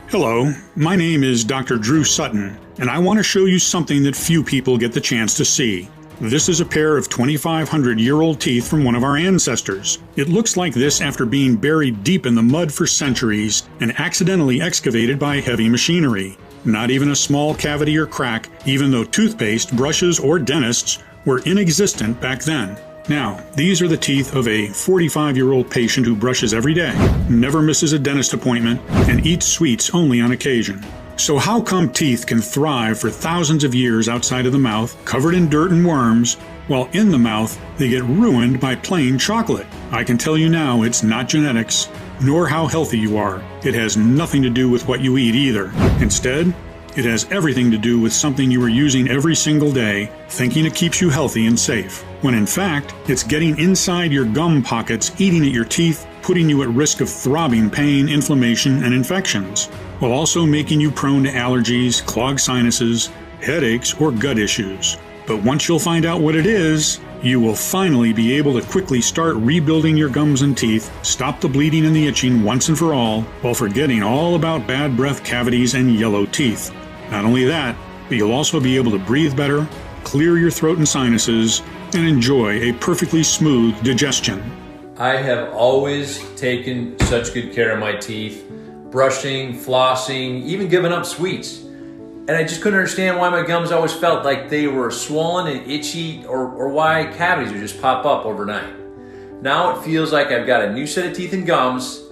Hello, my name is Dr. Drew Sutton, and I want to show you something that few people get the chance to see. This is a pair of 2,500-year-old teeth from one of our ancestors. It looks like this after being buried deep in the mud for centuries and accidentally excavated by heavy machinery. Not even a small cavity or crack, even though toothpaste, brushes, or dentists were inexistent back then. Now, these are the teeth of a 45-year-old patient who brushes every day, never misses a dentist appointment, and eats sweets only on occasion. So how come teeth can thrive for thousands of years outside of the mouth, covered in dirt and worms, while in the mouth they get ruined by plain chocolate? I can tell you now it's not genetics, nor how healthy you are. It has nothing to do with what you eat either. Instead, it has everything to do with something you are using every single day, thinking it keeps you healthy and safe, when in fact, it's getting inside your gum pockets, eating at your teeth, putting you at risk of throbbing pain, inflammation, and infections, while also making you prone to allergies, clogged sinuses, headaches, or gut issues. But once you'll find out what it is, you will finally be able to quickly start rebuilding your gums and teeth, stop the bleeding and the itching once and for all, while forgetting all about bad breath cavities and yellow teeth. Not only that, but you'll also be able to breathe better, clear your throat and sinuses, and enjoy a perfectly smooth digestion. I have always taken such good care of my teeth, brushing, flossing, even giving up sweets. And I just couldn't understand why my gums always felt like they were swollen and itchy, or why cavities would just pop up overnight. Now it feels like I've got a new set of teeth and gums.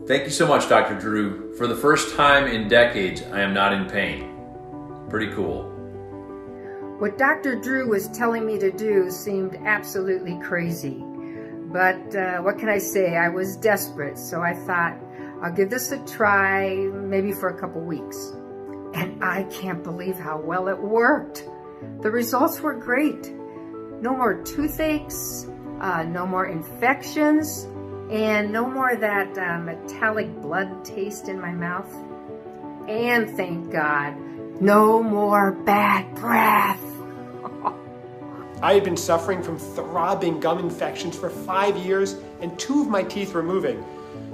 Thank you so much, Dr. Drew. For the first time in decades, I am not in pain. Pretty cool. What Dr. Drew was telling me to do seemed absolutely crazy. But what can I say? I was desperate, so I thought, I'll give this a try, maybe for a couple weeks. And I can't believe how well it worked. The results were great. No more toothaches, no more infections, and no more of that metallic blood taste in my mouth. And thank God, no more bad breath. I had been suffering from throbbing gum infections for 5 years, and 2 of my teeth were moving.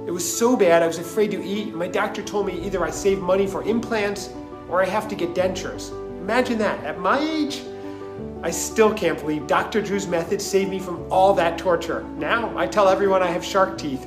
It was so bad I was afraid to eat. My doctor told me either I save money for implants or I have to get dentures. Imagine that, at my age? I still can't believe Dr. Drew's method saved me from all that torture. Now I tell everyone I have shark teeth.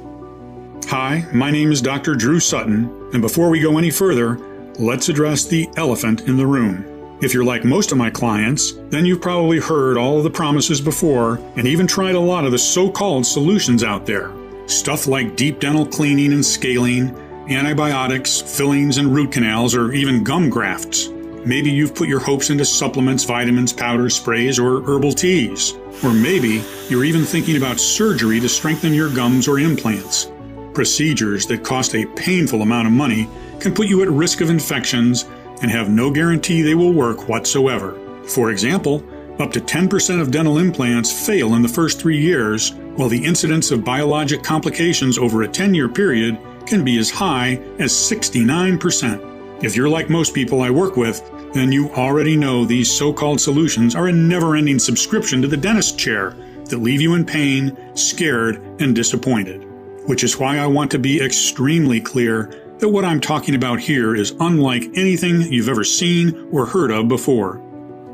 Hi, my name is Dr. Drew Sutton, and before we go any further, let's address the elephant in the room. If you're like most of my clients, then you've probably heard all of the promises before and even tried a lot of the so-called solutions out there. Stuff like deep dental cleaning and scaling, antibiotics, fillings and root canals, or even gum grafts. Maybe you've put your hopes into supplements, vitamins, powders, sprays, or herbal teas. Or maybe you're even thinking about surgery to strengthen your gums or implants. Procedures that cost a painful amount of money can put you at risk of infections and have no guarantee they will work whatsoever. For example, up to 10% of dental implants fail in the first 3 years, while the incidence of biologic complications over a 10-year period can be as high as 69%. If you're like most people I work with, then you already know these so-called solutions are a never-ending subscription to the dentist chair that leave you in pain, scared, and disappointed. Which is why I want to be extremely clear that what I'm talking about here is unlike anything you've ever seen or heard of before.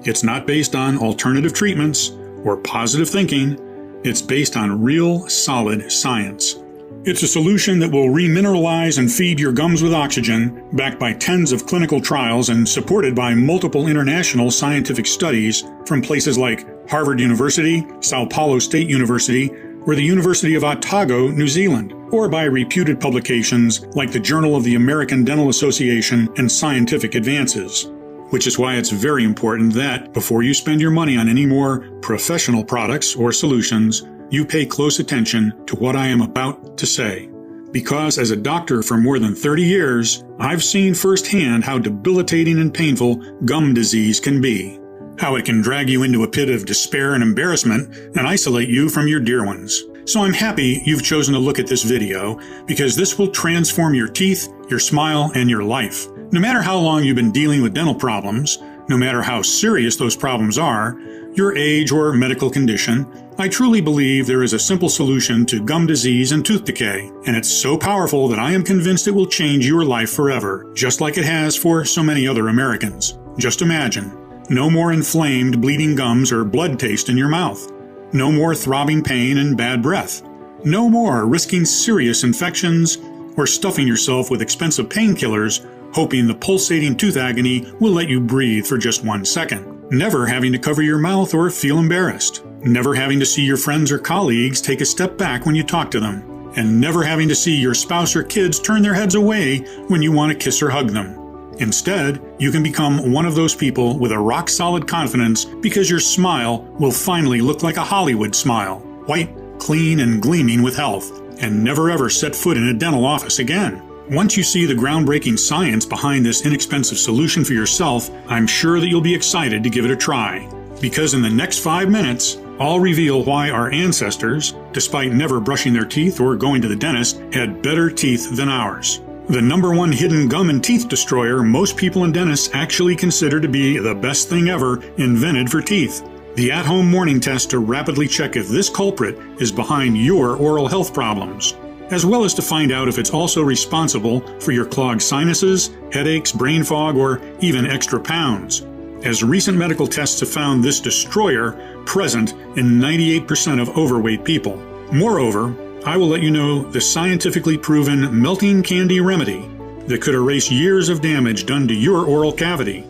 It's not based on alternative treatments or positive thinking. It's based on real, solid science. It's a solution that will remineralize and feed your gums with oxygen, backed by tens of clinical trials and supported by multiple international scientific studies from places like Harvard University, Sao Paulo State University, or the University of Otago, New Zealand, or by reputed publications like the Journal of the American Dental Association and Scientific Advances. Which is why it's very important that, before you spend your money on any more professional products or solutions, you pay close attention to what I am about to say. Because as a doctor for more than 30 years, I've seen firsthand how debilitating and painful gum disease can be. How it can drag you into a pit of despair and embarrassment and isolate you from your dear ones. So I'm happy you've chosen to look at this video, because this will transform your teeth, your smile, and your life. No matter how long you've been dealing with dental problems, no matter how serious those problems are, your age, or medical condition, I truly believe there is a simple solution to gum disease and tooth decay, and it's so powerful that I am convinced it will change your life forever, just like it has for so many other Americans. Just imagine. No more inflamed, bleeding gums or blood taste in your mouth. No more throbbing pain and bad breath. No more risking serious infections or stuffing yourself with expensive painkillers, hoping the pulsating tooth agony will let you breathe for just 1 second. Never having to cover your mouth or feel embarrassed. Never having to see your friends or colleagues take a step back when you talk to them. And never having to see your spouse or kids turn their heads away when you want to kiss or hug them. Instead, you can become one of those people with a rock-solid confidence because your smile will finally look like a Hollywood smile, white, clean, and gleaming with health, and never ever set foot in a dental office again. Once you see the groundbreaking science behind this inexpensive solution for yourself, I'm sure that you'll be excited to give it a try. Because in the next 5 minutes, I'll reveal why our ancestors, despite never brushing their teeth or going to the dentist, had better teeth than ours. The number one hidden gum and teeth destroyer most people and dentists actually consider to be the best thing ever invented for teeth. The at-home morning test to rapidly check if this culprit is behind your oral health problems, as well as to find out if it's also responsible for your clogged sinuses, headaches, brain fog, or even extra pounds. As recent medical tests have found this destroyer present in 98% of overweight people. Moreover, I will let you know the scientifically proven melting candy remedy that could erase years of damage done to your oral cavity.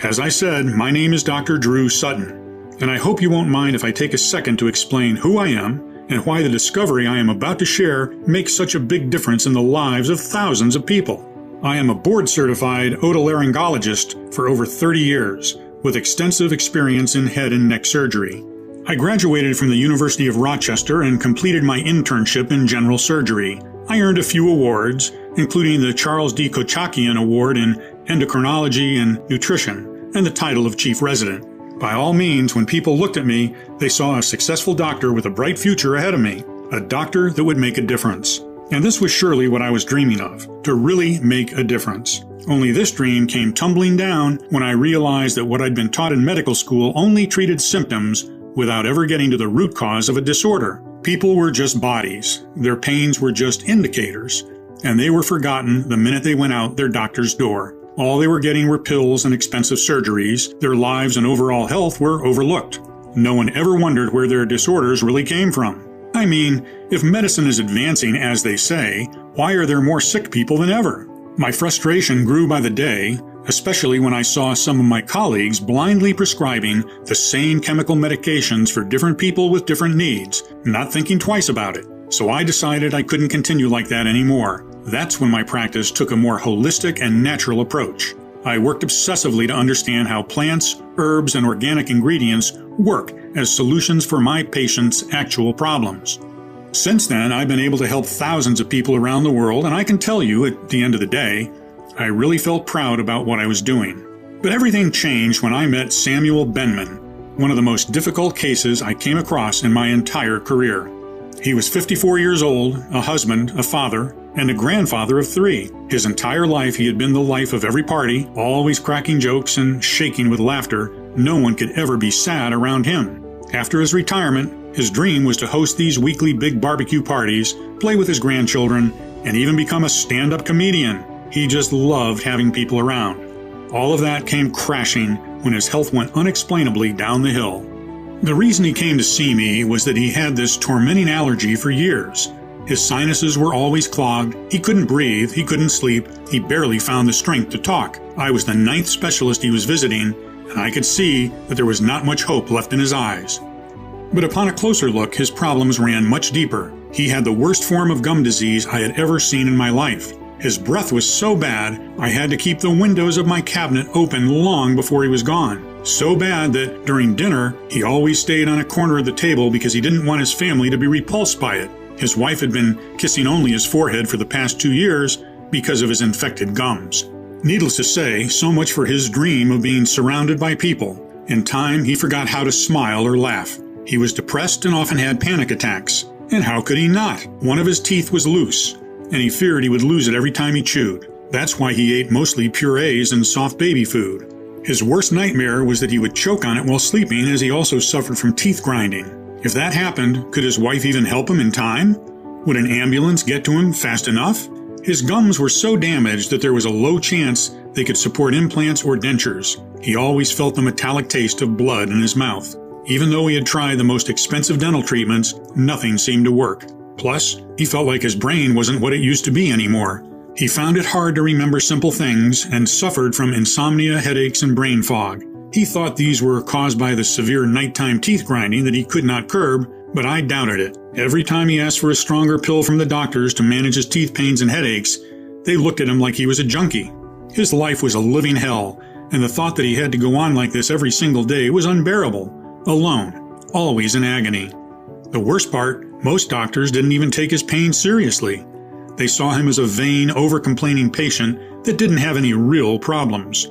As I said, my name is Dr. Drew Sutton, and I hope you won't mind if I take a second to explain who I am and why the discovery I am about to share makes such a big difference in the lives of thousands of people. I am a board-certified otolaryngologist for over 30 years, with extensive experience in head and neck surgery. I graduated from the University of Rochester and completed my internship in general surgery. I earned a few awards, including the Charles D. Kochakian Award in Endocrinology and Nutrition, and the title of Chief Resident. By all means, when people looked at me, they saw a successful doctor with a bright future ahead of me, a doctor that would make a difference. And this was surely what I was dreaming of, to really make a difference. Only this dream came tumbling down when I realized that what I'd been taught in medical school only treated symptoms without ever getting to the root cause of a disorder. People were just bodies, their pains were just indicators, and they were forgotten the minute they went out their doctor's door. All they were getting were pills and expensive surgeries. Their lives and overall health were overlooked. No one ever wondered where their disorders really came from. I mean, if medicine is advancing as they say, why are there more sick people than ever? My frustration grew by the day, especially when I saw some of my colleagues blindly prescribing the same chemical medications for different people with different needs, not thinking twice about it. So I decided I couldn't continue like that anymore. That's when my practice took a more holistic and natural approach. I worked obsessively to understand how plants, herbs, and organic ingredients work as solutions for my patients' actual problems. Since then, I've been able to help thousands of people around the world, and I can tell you, at the end of the day, I really felt proud about what I was doing. But everything changed when I met Samuel Benman, one of the most difficult cases I came across in my entire career. He was 54 years old, a husband, a father, and a grandfather of 3. His entire life he had been the life of every party, always cracking jokes and shaking with laughter. No one could ever be sad around him. After his retirement, his dream was to host these weekly big barbecue parties, play with his grandchildren, and even become a stand-up comedian. He just loved having people around. All of that came crashing when his health went unexplainably down the hill. The reason he came to see me was that he had this tormenting allergy for years. His sinuses were always clogged, he couldn't breathe, he couldn't sleep, he barely found the strength to talk. I was the 9th specialist he was visiting, and I could see that there was not much hope left in his eyes. But upon a closer look, his problems ran much deeper. He had the worst form of gum disease I had ever seen in my life. His breath was so bad, I had to keep the windows of my cabinet open long before he was gone. So bad that during dinner, he always stayed on a corner of the table because he didn't want his family to be repulsed by it. His wife had been kissing only his forehead for the past 2 years because of his infected gums. Needless to say, so much for his dream of being surrounded by people. In time, he forgot how to smile or laugh. He was depressed and often had panic attacks. And how could he not? One of his teeth was loose, and he feared he would lose it every time he chewed. That's why he ate mostly purees and soft baby food. His worst nightmare was that he would choke on it while sleeping, as he also suffered from teeth grinding. If that happened, could his wife even help him in time? Would an ambulance get to him fast enough? His gums were so damaged that there was a low chance they could support implants or dentures. He always felt the metallic taste of blood in his mouth. Even though he had tried the most expensive dental treatments, nothing seemed to work. Plus, he felt like his brain wasn't what it used to be anymore. He found it hard to remember simple things and suffered from insomnia, headaches, and brain fog. He thought these were caused by the severe nighttime teeth grinding that he could not curb, but I doubted it. Every time he asked for a stronger pill from the doctors to manage his teeth pains and headaches, they looked at him like he was a junkie. His life was a living hell, and the thought that he had to go on like this every single day was unbearable. Alone, always in agony. The worst part, most doctors didn't even take his pain seriously. They saw him as a vain, over-complaining patient that didn't have any real problems.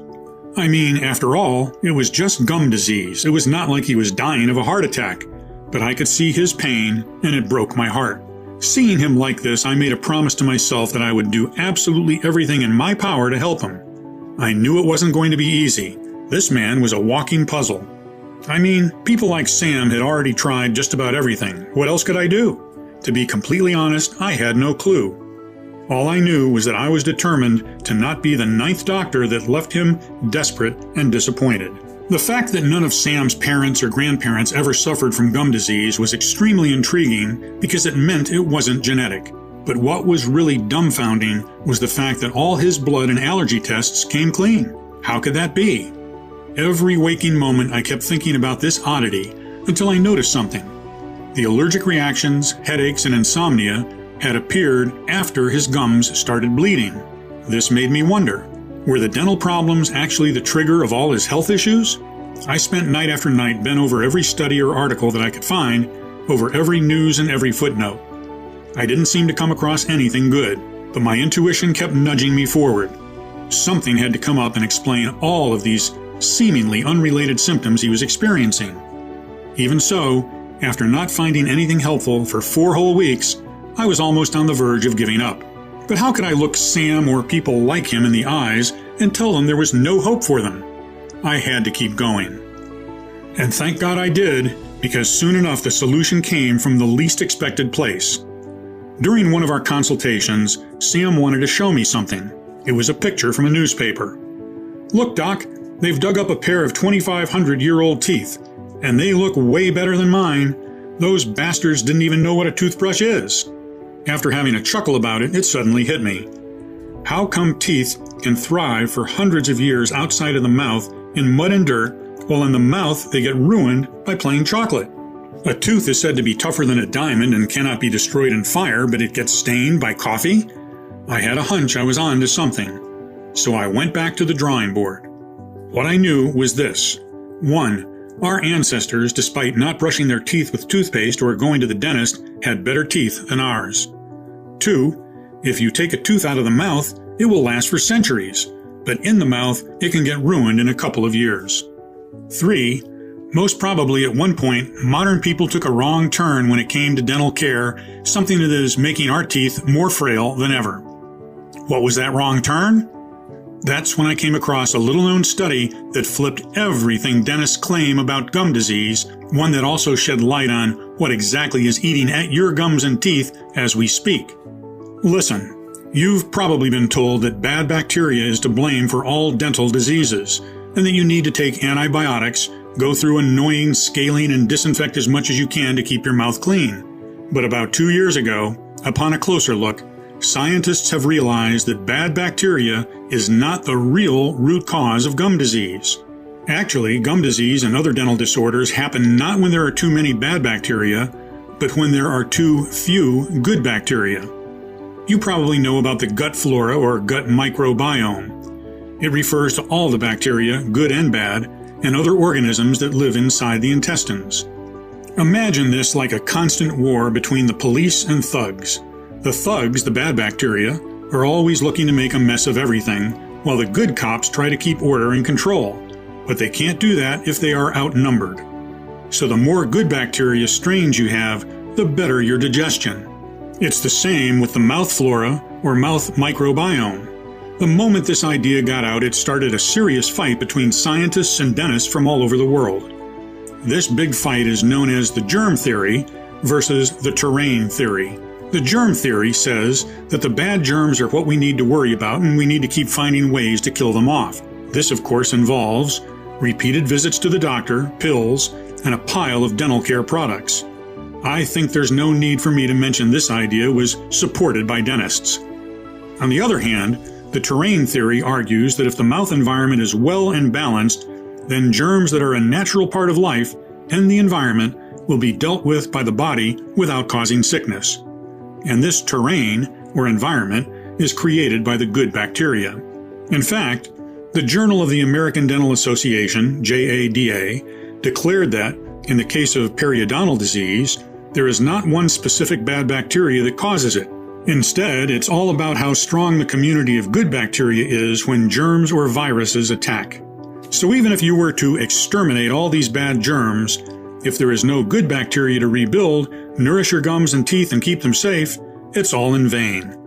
I mean, after all, it was just gum disease. It was not like he was dying of a heart attack. But I could see his pain, and it broke my heart. Seeing him like this, I made a promise to myself that I would do absolutely everything in my power to help him. I knew it wasn't going to be easy. This man was a walking puzzle. I mean, people like Sam had already tried just about everything. What else could I do? To be completely honest, I had no clue. All I knew was that I was determined to not be the 9th doctor that left him desperate and disappointed. The fact that none of Sam's parents or grandparents ever suffered from gum disease was extremely intriguing because it meant it wasn't genetic. But what was really dumbfounding was the fact that all his blood and allergy tests came clean. How could that be? Every waking moment I kept thinking about this oddity until I noticed something. The allergic reactions, headaches, and insomnia had appeared after his gums started bleeding. This made me wonder, were the dental problems actually the trigger of all his health issues? I spent night after night bent over every study or article that I could find, over every news and every footnote. I didn't seem to come across anything good, but my intuition kept nudging me forward. Something had to come up and explain all of these seemingly unrelated symptoms he was experiencing. Even so, after not finding anything helpful for 4 whole weeks, I was almost on the verge of giving up. But how could I look Sam or people like him in the eyes and tell them there was no hope for them? I had to keep going. And thank God I did, because soon enough the solution came from the least expected place. During one of our consultations, Sam wanted to show me something. It was a picture from a newspaper. "Look, Doc, they've dug up a pair of 2,500-year-old teeth, and they look way better than mine. Those bastards didn't even know what a toothbrush is." After having a chuckle about it, it suddenly hit me. How come teeth can thrive for hundreds of years outside of the mouth in mud and dirt, while in the mouth they get ruined by plain chocolate? A tooth is said to be tougher than a diamond and cannot be destroyed in fire, but it gets stained by coffee? I had a hunch I was on to something, so I went back to the drawing board. What I knew was this. 1. Our ancestors, despite not brushing their teeth with toothpaste or going to the dentist, had better teeth than ours. 2. If you take a tooth out of the mouth, it will last for centuries, but in the mouth, it can get ruined in a couple of years. 3. Most probably at one point, modern people took a wrong turn when it came to dental care, something that is making our teeth more frail than ever. What was that wrong turn? That's when I came across a little-known study that flipped everything dentists claim about gum disease, one that also shed light on what exactly is eating at your gums and teeth as we speak. Listen, you've probably been told that bad bacteria is to blame for all dental diseases, and that you need to take antibiotics, go through annoying scaling, and disinfect as much as you can to keep your mouth clean. But about 2 years ago, upon a closer look, scientists have realized that bad bacteria is not the real root cause of gum disease. Actually, gum disease and other dental disorders happen not when there are too many bad bacteria, but when there are too few good bacteria. You probably know about the gut flora or gut microbiome. It refers to all the bacteria, good and bad, and other organisms that live inside the intestines. Imagine this like a constant war between the police and thugs. The thugs, the bad bacteria, are always looking to make a mess of everything, while the good cops try to keep order and control. But they can't do that if they are outnumbered. So the more good bacteria strains you have, the better your digestion. It's the same with the mouth flora or mouth microbiome. The moment this idea got out, it started a serious fight between scientists and dentists from all over the world. This big fight is known as the germ theory versus the terrain theory. The germ theory says that the bad germs are what we need to worry about and we need to keep finding ways to kill them off. This, of course, involves repeated visits to the doctor, pills, and a pile of dental care products. I think there's no need for me to mention this idea was supported by dentists. On the other hand, the terrain theory argues that if the mouth environment is well and balanced, then germs that are a natural part of life and the environment will be dealt with by the body without causing sickness. And this terrain, or environment, is created by the good bacteria. In fact, the Journal of the American Dental Association, JADA, declared that, in the case of periodontal disease, there is not one specific bad bacteria that causes it. Instead, it's all about how strong the community of good bacteria is when germs or viruses attack. So even if you were to exterminate all these bad germs, if there is no good bacteria to rebuild, nourish your gums and teeth and keep them safe, it's all in vain.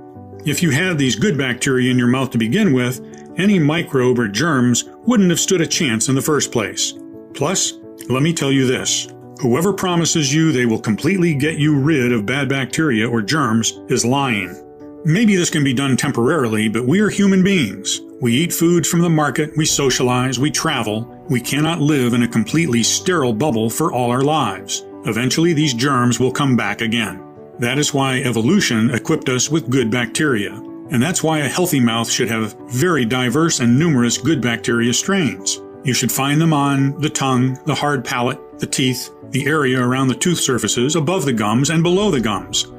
If you had these good bacteria in your mouth to begin with, any microbe or germs wouldn't have stood a chance in the first place. Plus, let me tell you this. Whoever promises you they will completely get you rid of bad bacteria or germs is lying. Maybe this can be done temporarily, but we are human beings. We eat foods from the market, we socialize, we travel. We cannot live in a completely sterile bubble for all our lives. Eventually, these germs will come back again. That is why evolution equipped us with good bacteria. And that's why a healthy mouth should have very diverse and numerous good bacteria strains. You should find them on the tongue, the hard palate, the teeth, the area around the tooth surfaces, above the gums, and below the gums.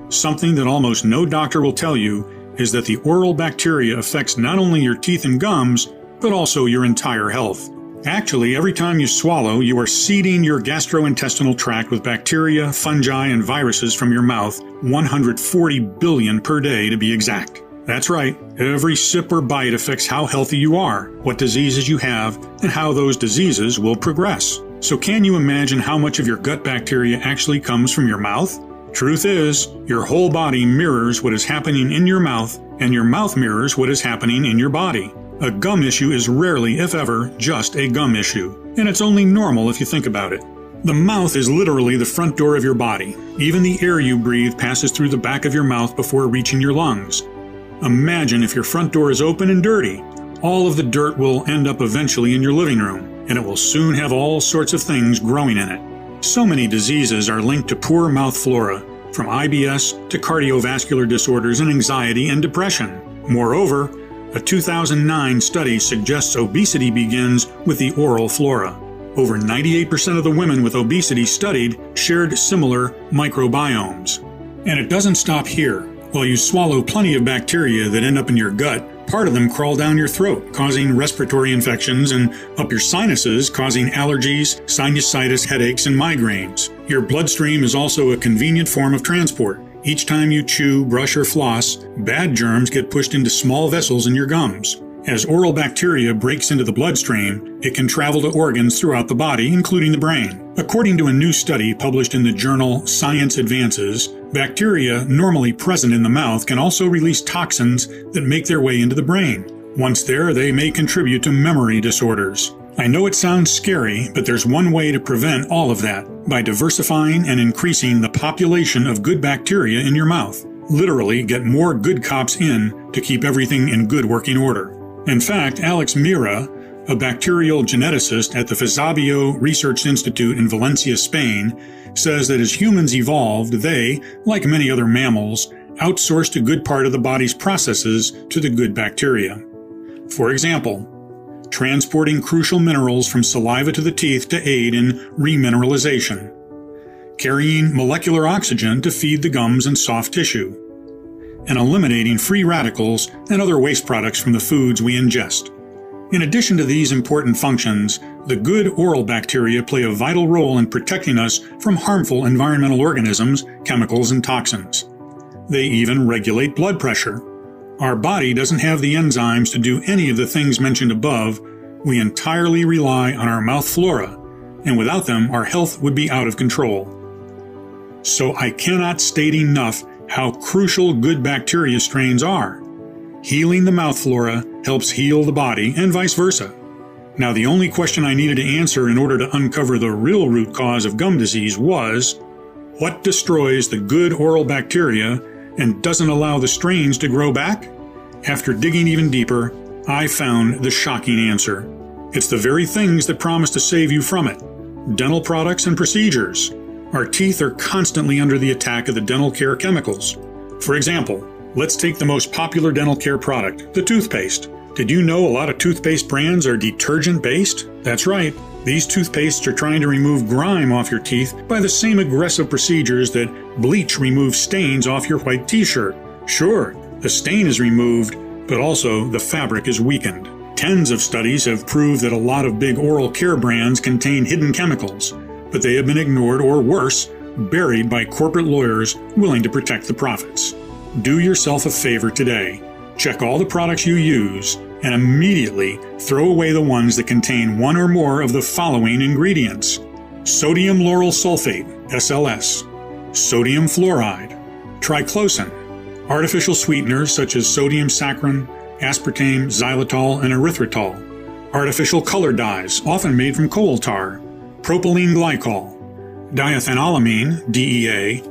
Something that almost no doctor will tell you is that the oral bacteria affects not only your teeth and gums, but also your entire health. Actually, every time you swallow, you are seeding your gastrointestinal tract with bacteria, fungi, and viruses from your mouth, 140 billion per day to be exact. That's right, every sip or bite affects how healthy you are, what diseases you have, and how those diseases will progress. So can you imagine how much of your gut bacteria actually comes from your mouth? Truth is, your whole body mirrors what is happening in your mouth, and your mouth mirrors what is happening in your body. A gum issue is rarely, if ever, just a gum issue, and it's only normal if you think about it. The mouth is literally the front door of your body. Even the air you breathe passes through the back of your mouth before reaching your lungs. Imagine if your front door is open and dirty. All of the dirt will end up eventually in your living room, and it will soon have all sorts of things growing in it. So many diseases are linked to poor mouth flora, from IBS to cardiovascular disorders and anxiety and depression. Moreover, a 2009 study suggests obesity begins with the oral flora. Over 98% of the women with obesity studied shared similar microbiomes. And it doesn't stop here. While you swallow plenty of bacteria that end up in your gut, part of them crawl down your throat, causing respiratory infections, and up your sinuses, causing allergies, sinusitis, headaches, and migraines. Your bloodstream is also a convenient form of transport. Each time you chew, brush, or floss, bad germs get pushed into small vessels in your gums. As oral bacteria breaks into the bloodstream, it can travel to organs throughout the body, including the brain. According to a new study published in the journal Science Advances, bacteria normally present in the mouth can also release toxins that make their way into the brain. Once there, they may contribute to memory disorders. I know it sounds scary, but there's one way to prevent all of that, by diversifying and increasing the population of good bacteria in your mouth. Literally, get more good cops in to keep everything in good working order. In fact, Alex Mira, a bacterial geneticist at the Fizabio Research Institute in Valencia, Spain, says that as humans evolved, they, like many other mammals, outsourced a good part of the body's processes to the good bacteria. For example, transporting crucial minerals from saliva to the teeth to aid in remineralization, carrying molecular oxygen to feed the gums and soft tissue, and eliminating free radicals and other waste products from the foods we ingest. In addition to these important functions, the good oral bacteria play a vital role in protecting us from harmful environmental organisms, chemicals, and toxins. They even regulate blood pressure. Our body doesn't have the enzymes to do any of the things mentioned above. We entirely rely on our mouth flora, and without them, our health would be out of control. So I cannot state enough how crucial good bacteria strains are. Healing the mouth flora helps heal the body, and vice versa. Now, the only question I needed to answer in order to uncover the real root cause of gum disease was, what destroys the good oral bacteria and doesn't allow the strains to grow back? After digging even deeper, I found the shocking answer. It's the very things that promise to save you from it: dental products and procedures. Our teeth are constantly under the attack of the dental care chemicals. For example, let's take the most popular dental care product, the toothpaste. Did you know a lot of toothpaste brands are detergent-based? That's right. These toothpastes are trying to remove grime off your teeth by the same aggressive procedures that bleach removes stains off your white t-shirt. Sure, the stain is removed, but also the fabric is weakened. Tens of studies have proved that a lot of big oral care brands contain hidden chemicals, but they have been ignored, or worse, buried by corporate lawyers willing to protect the profits. Do yourself a favor today. Check all the products you use and immediately throw away the ones that contain one or more of the following ingredients: sodium lauryl sulfate, SLS, sodium fluoride, triclosan, artificial sweeteners such as sodium saccharin, aspartame, xylitol, and erythritol, artificial color dyes, often made from coal tar, propylene glycol, diethanolamine, DEA,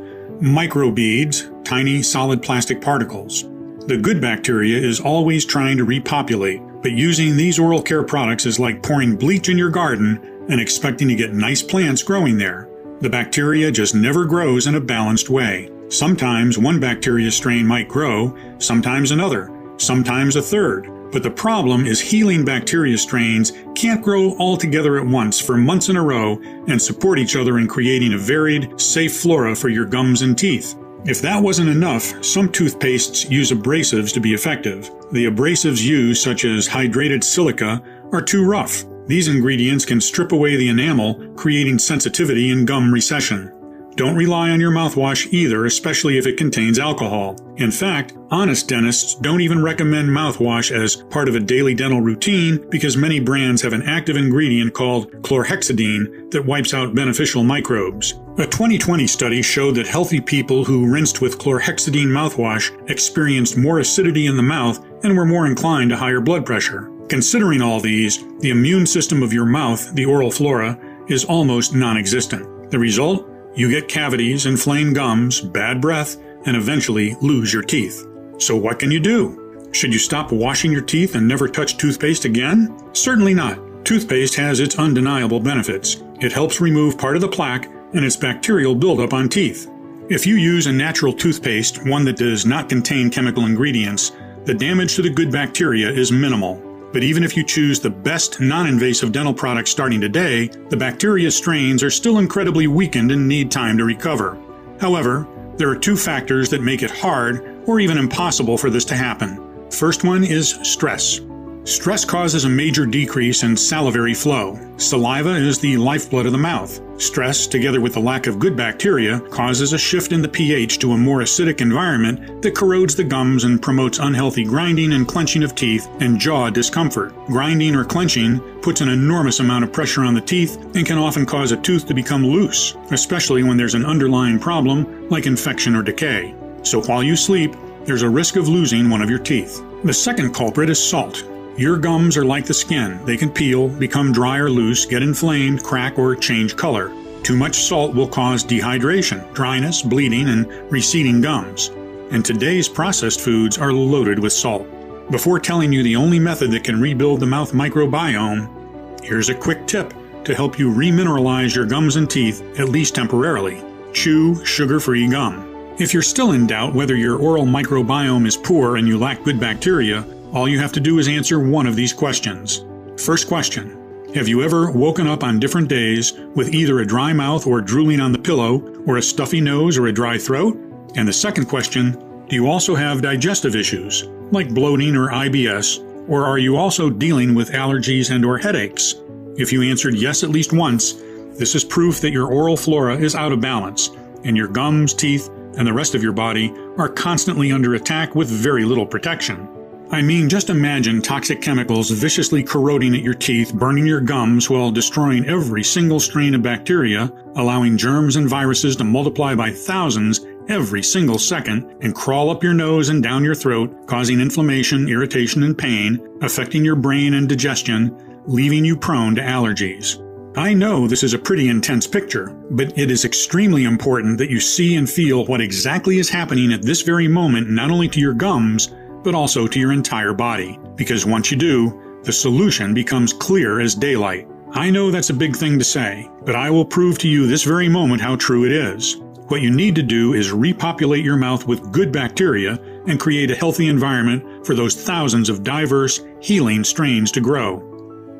microbeads, tiny solid plastic particles. The good bacteria is always trying to repopulate, but using these oral care products is like pouring bleach in your garden and expecting to get nice plants growing there. The bacteria just never grows in a balanced way. Sometimes one bacteria strain might grow, sometimes another, sometimes a third. But the problem is healing bacteria strains can't grow all together at once for months in a row and support each other in creating a varied, safe flora for your gums and teeth. If that wasn't enough, some toothpastes use abrasives to be effective. The abrasives used, such as hydrated silica, are too rough. These ingredients can strip away the enamel, creating sensitivity and gum recession. Don't rely on your mouthwash either, especially if it contains alcohol. In fact, honest dentists don't even recommend mouthwash as part of a daily dental routine because many brands have an active ingredient called chlorhexidine that wipes out beneficial microbes. A 2020 study showed that healthy people who rinsed with chlorhexidine mouthwash experienced more acidity in the mouth and were more inclined to higher blood pressure. Considering all these, the immune system of your mouth, the oral flora, is almost non-existent. The result? You get cavities, inflamed gums, bad breath, and eventually lose your teeth. So what can you do? Should you stop washing your teeth and never touch toothpaste again? Certainly not. Toothpaste has its undeniable benefits. It helps remove part of the plaque and its bacterial buildup on teeth. If you use a natural toothpaste, one that does not contain chemical ingredients, the damage to the good bacteria is minimal. But even if you choose the best non-invasive dental products starting today, the bacteria strains are still incredibly weakened and need time to recover. However, there are two factors that make it hard or even impossible for this to happen. First one is stress. Stress causes a major decrease in salivary flow. Saliva is the lifeblood of the mouth. Stress, together with the lack of good bacteria, causes a shift in the pH to a more acidic environment that corrodes the gums and promotes unhealthy grinding and clenching of teeth and jaw discomfort. Grinding or clenching puts an enormous amount of pressure on the teeth and can often cause a tooth to become loose, especially when there's an underlying problem like infection or decay. So while you sleep, there's a risk of losing one of your teeth. The second culprit is salt. Your gums are like the skin. They can peel, become dry or loose, get inflamed, crack, or change color. Too much salt will cause dehydration, dryness, bleeding, and receding gums. And today's processed foods are loaded with salt. Before telling you the only method that can rebuild the mouth microbiome, here's a quick tip to help you remineralize your gums and teeth, at least temporarily. Chew sugar-free gum. If you're still in doubt whether your oral microbiome is poor and you lack good bacteria, all you have to do is answer one of these questions. First question: have you ever woken up on different days with either a dry mouth or drooling on the pillow, or a stuffy nose or a dry throat? And the second question: do you also have digestive issues, like bloating or IBS, or are you also dealing with allergies and/or headaches? If you answered yes at least once, this is proof that your oral flora is out of balance, and your gums, teeth, and the rest of your body are constantly under attack with very little protection. I mean, just imagine toxic chemicals viciously corroding at your teeth, burning your gums while destroying every single strain of bacteria, allowing germs and viruses to multiply by thousands, every single second and crawl up your nose and down your throat, causing inflammation, irritation, and pain, affecting your brain and digestion, leaving you prone to allergies. I know this is a pretty intense picture, but it is extremely important that you see and feel what exactly is happening at this very moment, not only to your gums, but also to your entire body. Because once you do, the solution becomes clear as daylight. I know that's a big thing to say, but I will prove to you this very moment how true it is. What you need to do is repopulate your mouth with good bacteria and create a healthy environment for those thousands of diverse, healing strains to grow.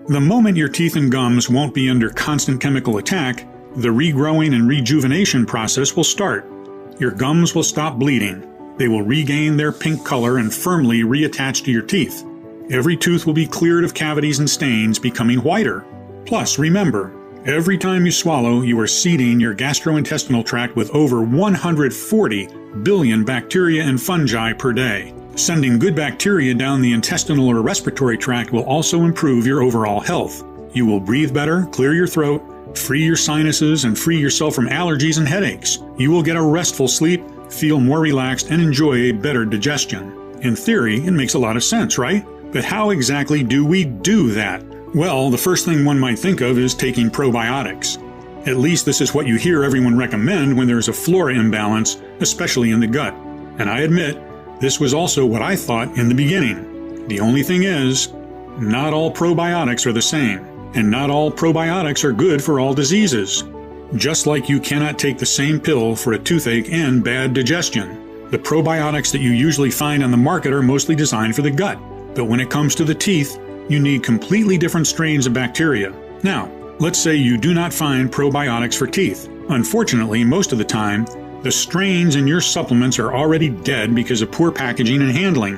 The moment your teeth and gums won't be under constant chemical attack, the regrowing and rejuvenation process will start. Your gums will stop bleeding. They will regain their pink color and firmly reattach to your teeth. Every tooth will be cleared of cavities and stains, becoming whiter. Plus, remember, every time you swallow, you are seeding your gastrointestinal tract with over 140 billion bacteria and fungi per day. Sending good bacteria down the intestinal or respiratory tract will also improve your overall health. You will breathe better, clear your throat, free your sinuses, and free yourself from allergies and headaches. You will get a restful sleep, feel more relaxed, and enjoy a better digestion. In theory, it makes a lot of sense, right? But how exactly do we do that? Well, the first thing one might think of is taking probiotics. At least this is what you hear everyone recommend when there's a flora imbalance, especially in the gut. And I admit, this was also what I thought in the beginning. The only thing is, not all probiotics are the same, and not all probiotics are good for all diseases. Just like you cannot take the same pill for a toothache and bad digestion. The probiotics that you usually find on the market are mostly designed for the gut, but when it comes to the teeth, you need completely different strains of bacteria. Now, let's say you do not find probiotics for teeth. Unfortunately, most of the time, the strains in your supplements are already dead because of poor packaging and handling,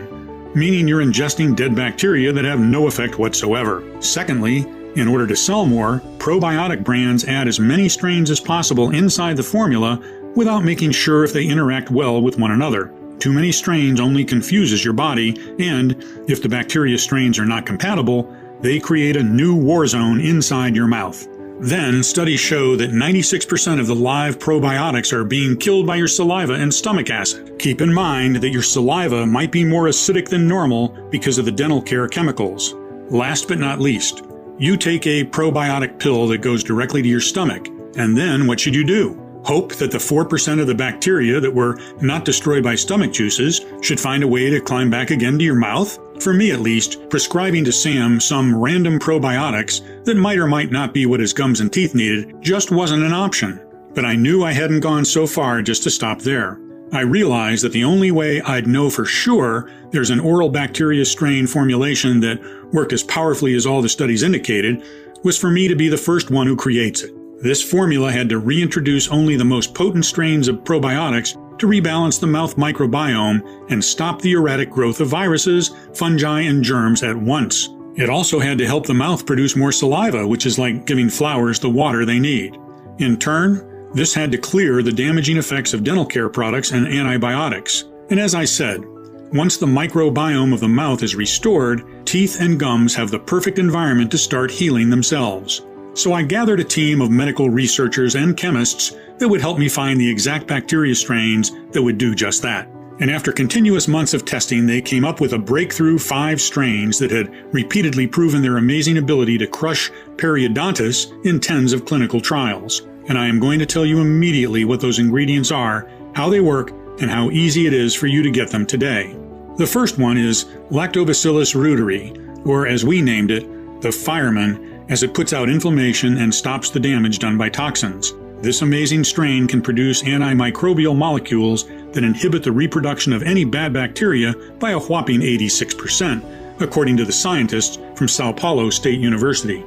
meaning you're ingesting dead bacteria that have no effect whatsoever. Secondly, in order to sell more, probiotic brands add as many strains as possible inside the formula without making sure if they interact well with one another. Too many strains only confuses your body, and if the bacteria strains are not compatible, they create a new war zone inside your mouth. Then, studies show that 96% of the live probiotics are being killed by your saliva and stomach acid. Keep in mind that your saliva might be more acidic than normal because of the dental care chemicals. Last but not least, you take a probiotic pill that goes directly to your stomach, and then what should you do? Hope that the 4% of the bacteria that were not destroyed by stomach juices should find a way to climb back again to your mouth? For me at least, prescribing to Sam some random probiotics that might or might not be what his gums and teeth needed just wasn't an option. But I knew I hadn't gone so far just to stop there. I realized that the only way I'd know for sure there's an oral bacteria strain formulation that worked as powerfully as all the studies indicated was for me to be the first one who creates it. This formula had to reintroduce only the most potent strains of probiotics to rebalance the mouth microbiome and stop the erratic growth of viruses, fungi, and germs at once. It also had to help the mouth produce more saliva, which is like giving flowers the water they need. In turn, this had to clear the damaging effects of dental care products and antibiotics. And as I said, once the microbiome of the mouth is restored, teeth and gums have the perfect environment to start healing themselves. So I gathered a team of medical researchers and chemists that would help me find the exact bacteria strains that would do just that. And after continuous months of testing, they came up with a breakthrough 5 strains that had repeatedly proven their amazing ability to crush periodontitis in tens of clinical trials. And I am going to tell you immediately what those ingredients are, how they work, and how easy it is for you to get them today. The first one is Lactobacillus reuteri, or as we named it, the fireman, as it puts out inflammation and stops the damage done by toxins. This amazing strain can produce antimicrobial molecules that inhibit the reproduction of any bad bacteria by a whopping 86%, according to the scientists from Sao Paulo State University.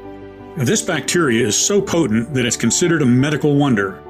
This bacteria is so potent that it's considered a medical wonder.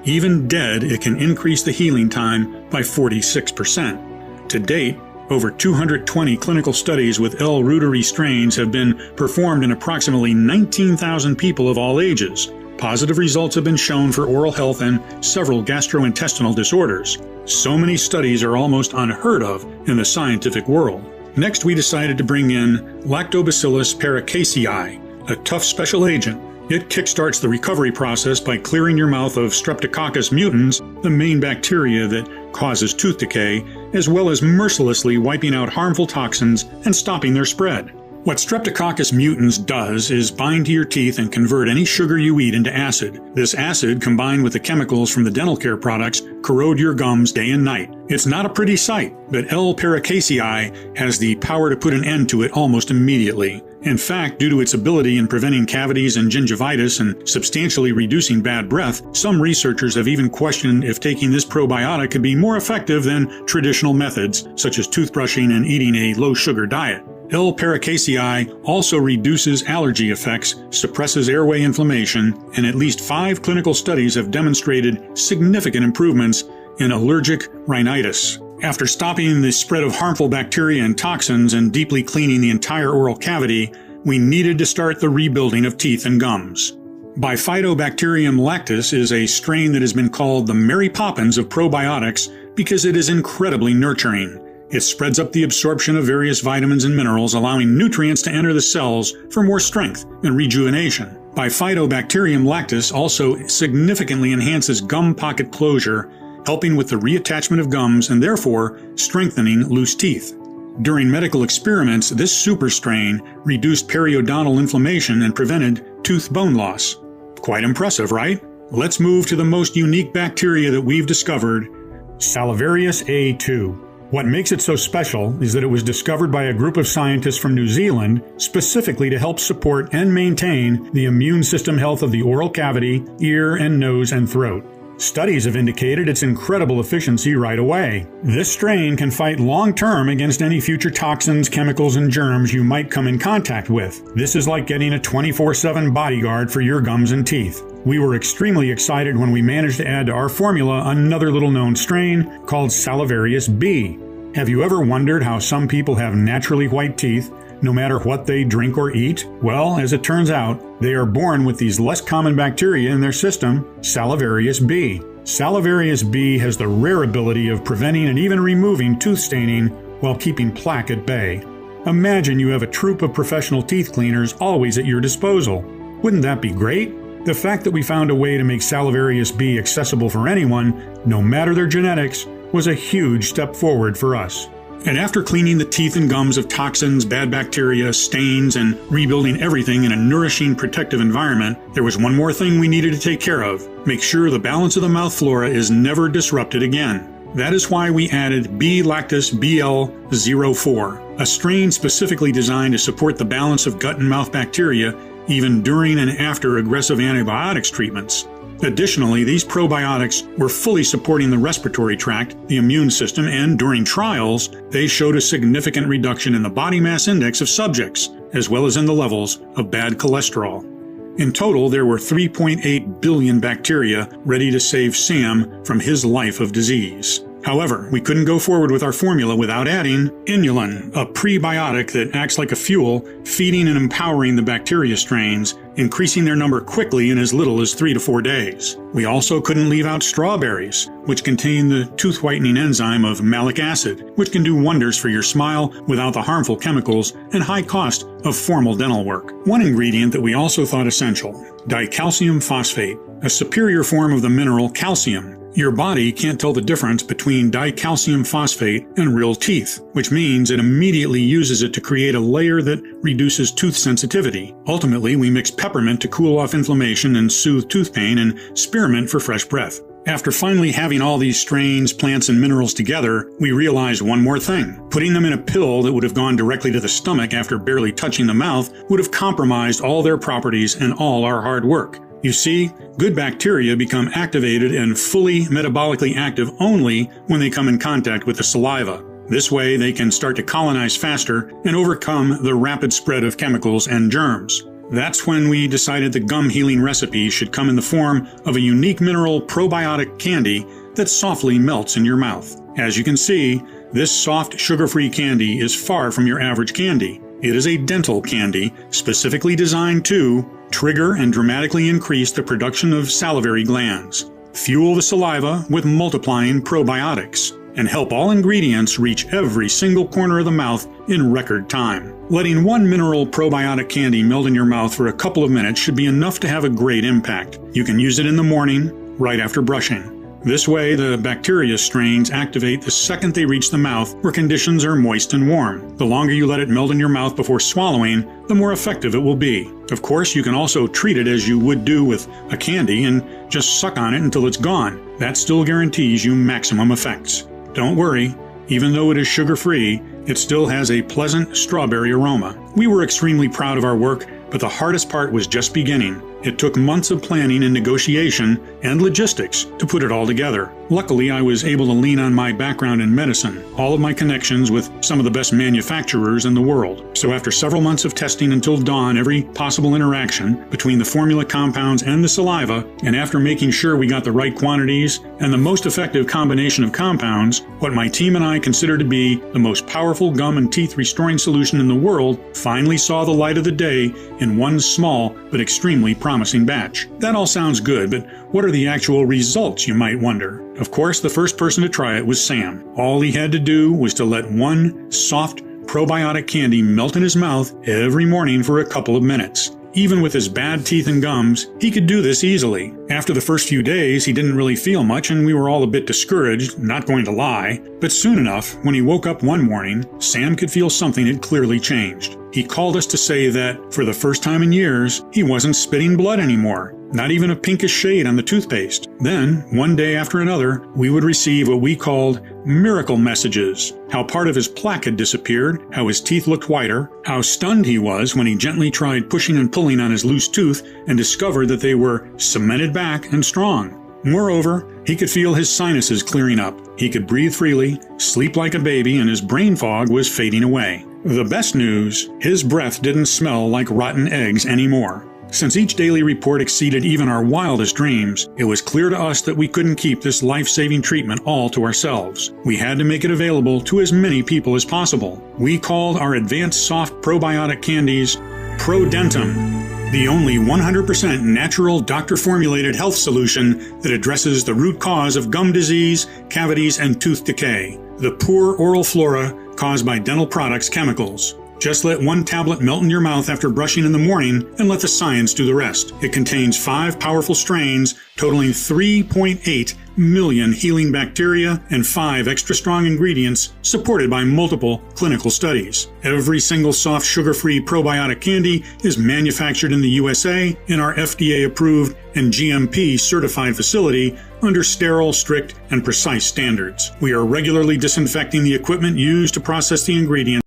Even dead, it can increase the healing time by 46%. To date, over 220 clinical studies with L. reuteri strains have been performed in approximately 19,000 people of all ages. Positive results have been shown for oral health and several gastrointestinal disorders. So many studies are almost unheard of in the scientific world. Next, we decided to bring in Lactobacillus paracasei, a tough special agent. It kickstarts the recovery process by clearing your mouth of Streptococcus mutans, the main bacteria that causes tooth decay, as well as mercilessly wiping out harmful toxins and stopping their spread. What Streptococcus mutans does is bind to your teeth and convert any sugar you eat into acid. This acid, combined with the chemicals from the dental care products, corrode your gums day and night. It's not a pretty sight, but L. paracasei has the power to put an end to it almost immediately. In fact, due to its ability in preventing cavities and gingivitis and substantially reducing bad breath, some researchers have even questioned if taking this probiotic could be more effective than traditional methods, such as toothbrushing and eating a low-sugar diet. L. paracasei also reduces allergy effects, suppresses airway inflammation, and at least 5 clinical studies have demonstrated significant improvements in allergic rhinitis. After stopping the spread of harmful bacteria and toxins and deeply cleaning the entire oral cavity, we needed to start the rebuilding of teeth and gums. Bifidobacterium lactis is a strain that has been called the Mary Poppins of probiotics because it is incredibly nurturing. It spreads up the absorption of various vitamins and minerals, allowing nutrients to enter the cells for more strength and rejuvenation. Bifidobacterium lactis also significantly enhances gum pocket closure, helping with the reattachment of gums and therefore strengthening loose teeth. During medical experiments, this super strain reduced periodontal inflammation and prevented tooth bone loss. Quite impressive, right? Let's move to the most unique bacteria that we've discovered, Salivarius A2. What makes it so special is that it was discovered by a group of scientists from New Zealand specifically to help support and maintain the immune system health of the oral cavity, ear and nose and throat. Studies have indicated its incredible efficiency right away. This strain can fight long-term against any future toxins, chemicals, and germs you might come in contact with. This is like getting a 24/7 bodyguard for your gums and teeth. We were extremely excited when we managed to add to our formula another little-known strain called Salivarius B. Have you ever wondered how some people have naturally white teeth, no matter what they drink or eat? Well, as it turns out, they are born with these less common bacteria in their system, Salivarius B. Salivarius B has the rare ability of preventing and even removing tooth staining while keeping plaque at bay. Imagine you have a troupe of professional teeth cleaners always at your disposal. Wouldn't that be great? The fact that we found a way to make Salivarius B accessible for anyone, no matter their genetics, was a huge step forward for us. And after cleaning the teeth and gums of toxins, bad bacteria, stains, and rebuilding everything in a nourishing, protective environment, there was one more thing we needed to take care of. Make sure the balance of the mouth flora is never disrupted again. That is why we added B. lactis BL04, a strain specifically designed to support the balance of gut and mouth bacteria even during and after aggressive antibiotics treatments. Additionally, these probiotics were fully supporting the respiratory tract, the immune system, and during trials, they showed a significant reduction in the body mass index of subjects, as well as in the levels of bad cholesterol. In total, there were 3.8 billion bacteria ready to save Sam from his life of disease. However, we couldn't go forward with our formula without adding inulin, a prebiotic that acts like a fuel, feeding and empowering the bacteria strains, increasing their number quickly in as little as 3 to 4 days. We also couldn't leave out strawberries, which contain the tooth whitening enzyme of malic acid, which can do wonders for your smile without the harmful chemicals and high cost of formal dental work. One ingredient that we also thought essential, dicalcium phosphate, a superior form of the mineral calcium. Your body can't tell the difference between dicalcium phosphate and real teeth, which means it immediately uses it to create a layer that reduces tooth sensitivity. Ultimately, we mix peppermint to cool off inflammation and soothe tooth pain, and spearmint for fresh breath. After finally having all these strains, plants, and minerals together, we realized one more thing. Putting them in a pill that would have gone directly to the stomach after barely touching the mouth would have compromised all their properties and all our hard work. You see, good bacteria become activated and fully metabolically active only when they come in contact with the saliva. This way, they can start to colonize faster and overcome the rapid spread of chemicals and germs. That's when we decided the gum healing recipe should come in the form of a unique mineral probiotic candy that softly melts in your mouth. As you can see, this soft, sugar-free candy is far from your average candy. It is a dental candy specifically designed to trigger and dramatically increase the production of salivary glands, fuel the saliva with multiplying probiotics, and help all ingredients reach every single corner of the mouth in record time. Letting one mineral probiotic candy melt in your mouth for a couple of minutes should be enough to have a great impact. You can use it in the morning, right after brushing. This way, the bacteria strains activate the second they reach the mouth where conditions are moist and warm. The longer you let it melt in your mouth before swallowing, the more effective it will be. Of course, you can also treat it as you would do with a candy and just suck on it until it's gone. That still guarantees you maximum effects. Don't worry, even though it is sugar-free, it still has a pleasant strawberry aroma. We were extremely proud of our work, but the hardest part was just beginning. It took months of planning and negotiation and logistics to put it all together. Luckily, I was able to lean on my background in medicine, all of my connections with some of the best manufacturers in the world. So after several months of testing until dawn every possible interaction between the formula compounds and the saliva, and after making sure we got the right quantities and the most effective combination of compounds, what my team and I consider to be the most powerful gum and teeth restoring solution in the world finally saw the light of the day in one small but extremely promising batch. That all sounds good, but what are the actual results, you might wonder? Of course, the first person to try it was Sam. All he had to do was to let one soft probiotic candy melt in his mouth every morning for a couple of minutes. Even with his bad teeth and gums, he could do this easily. After the first few days, he didn't really feel much and we were all a bit discouraged, not going to lie. But soon enough, when he woke up one morning, Sam could feel something had clearly changed. He called us to say that, for the first time in years, he wasn't spitting blood anymore. Not even a pinkish shade on the toothpaste. Then, one day after another, we would receive what we called miracle messages. How part of his plaque had disappeared, how his teeth looked whiter, how stunned he was when he gently tried pushing and pulling on his loose tooth and discovered that they were cemented back and strong. Moreover, he could feel his sinuses clearing up. He could breathe freely, sleep like a baby, and his brain fog was fading away. The best news, his breath didn't smell like rotten eggs anymore. Since each daily report exceeded even our wildest dreams, it was clear to us that we couldn't keep this life-saving treatment all to ourselves. We had to make it available to as many people as possible. We called our advanced soft probiotic candies ProDentum, the only 100% natural doctor-formulated health solution that addresses the root cause of gum disease, cavities, and tooth decay, the poor oral flora caused by dental products chemicals. Just let one tablet melt in your mouth after brushing in the morning and let the science do the rest. It contains 5 powerful strains totaling 3.8 million healing bacteria and 5 extra strong ingredients supported by multiple clinical studies. Every single soft sugar-free probiotic candy is manufactured in the USA in our FDA-approved and GMP certified facility under sterile, strict, and precise standards. We are regularly disinfecting the equipment used to process the ingredients.